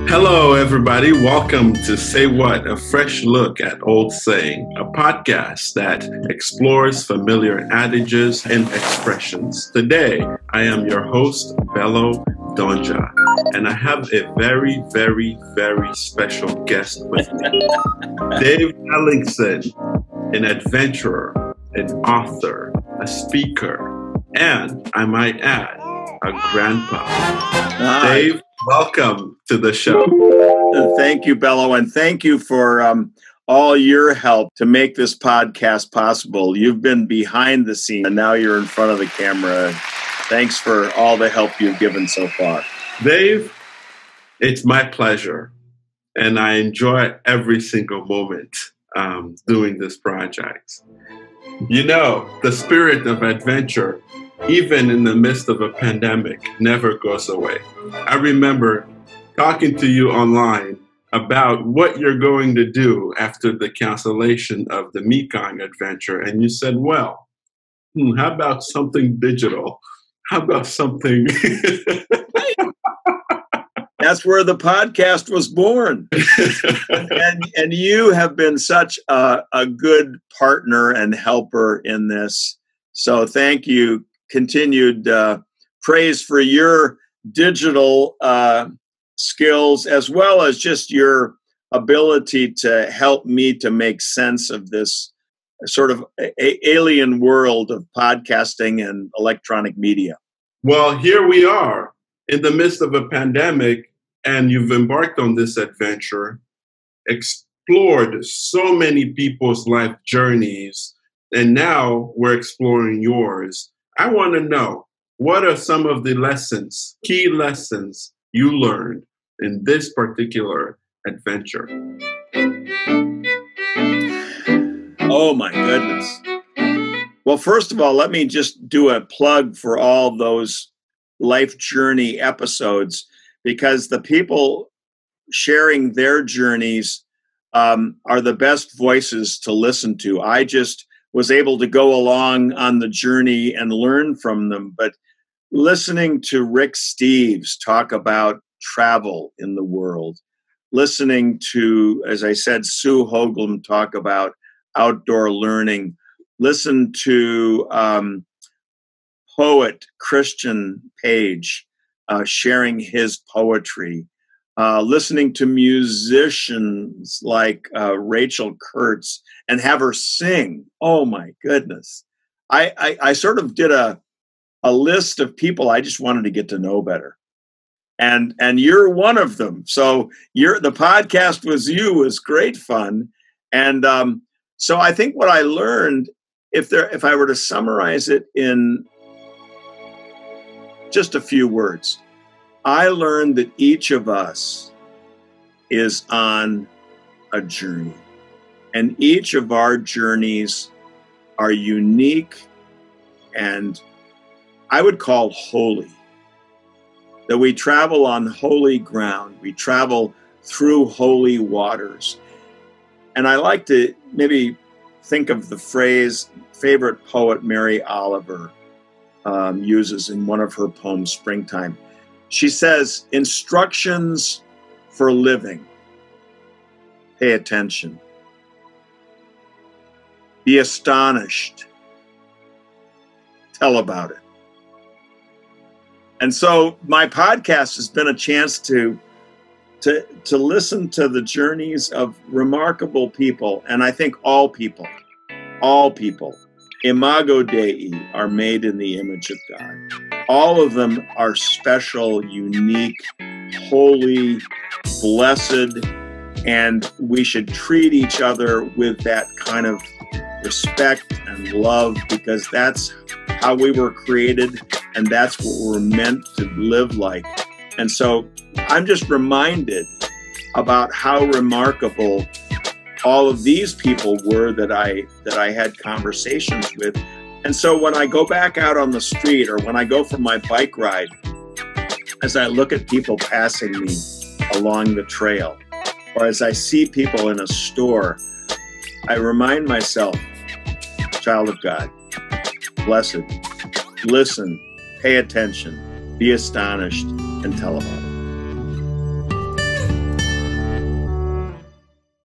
Hello, everybody. Welcome to Say What, a fresh look at old saying, a podcast that explores familiar adages and expressions. Today, I am your host, Bello Donja, and I have a very, very, very special guest with me, Dave Ellingson, an adventurer, an author, a speaker, and I might add, a grandpa. Hi. Dave, welcome to the show. Thank you, Bello, and thank you for all your help to make this podcast possible. You've been behind the scene, and now you're in front of the camera. Thanks for all the help you've given so far. Dave, it's my pleasure, and I enjoy every single moment doing this project. You know, the spirit of adventure, even in the midst of a pandemic, never goes away. I remember talking to you online about what you're going to do after the cancellation of the Mekong adventure, and you said, well, how about something digital? How about something... That's where the podcast was born. and you have been such a good partner and helper in this. So thank you. Continued praise for your digital skills, as well as just your ability to help me to make sense of this sort of alien world of podcasting and electronic media. Well, here we are in the midst of a pandemic, and you've embarked on this adventure, explored so many people's life journeys, and now we're exploring yours. I want to know, what are some of the lessons, key lessons you learned in this particular adventure? Oh, my goodness. Well, first of all, let me just do a plug for all those life journey episodes, because the people sharing their journeys are the best voices to listen to. I just was able to go along on the journey and learn from them. But listening to Rick Steves talk about travel in the world, listening to, as I said, Sue Hoagland talk about outdoor learning, listen to poet Christian Page sharing his poetry, listening to musicians like Rachel Kurtz and have her sing. Oh my goodness. I sort of did a list of people I just wanted to get to know better. And you're one of them. So the podcast was great fun. And so I think what I learned, if I were to summarize it in just a few words, I learned that each of us is on a journey, and each of our journeys are unique and I would call holy. That we travel on holy ground, we travel through holy waters. And I like to maybe think of the phrase favorite poet Mary Oliver uses in one of her poems, Springtime. She says, instructions for living. Pay attention. Be astonished. Tell about it. And so my podcast has been a chance to listen to the journeys of remarkable people. And I think all people, Imago Dei, are made in the image of God. All of them are special, unique, holy, blessed, and we should treat each other with that kind of respect and love, because that's how we were created and that's what we're meant to live like. And so I'm just reminded about how remarkable all of these people were that I had conversations with. And so when I go back out on the street, or when I go for my bike ride, as I look at people passing me along the trail, or as I see people in a store, I remind myself, child of God, blessed, listen, pay attention, be astonished, and tell about it.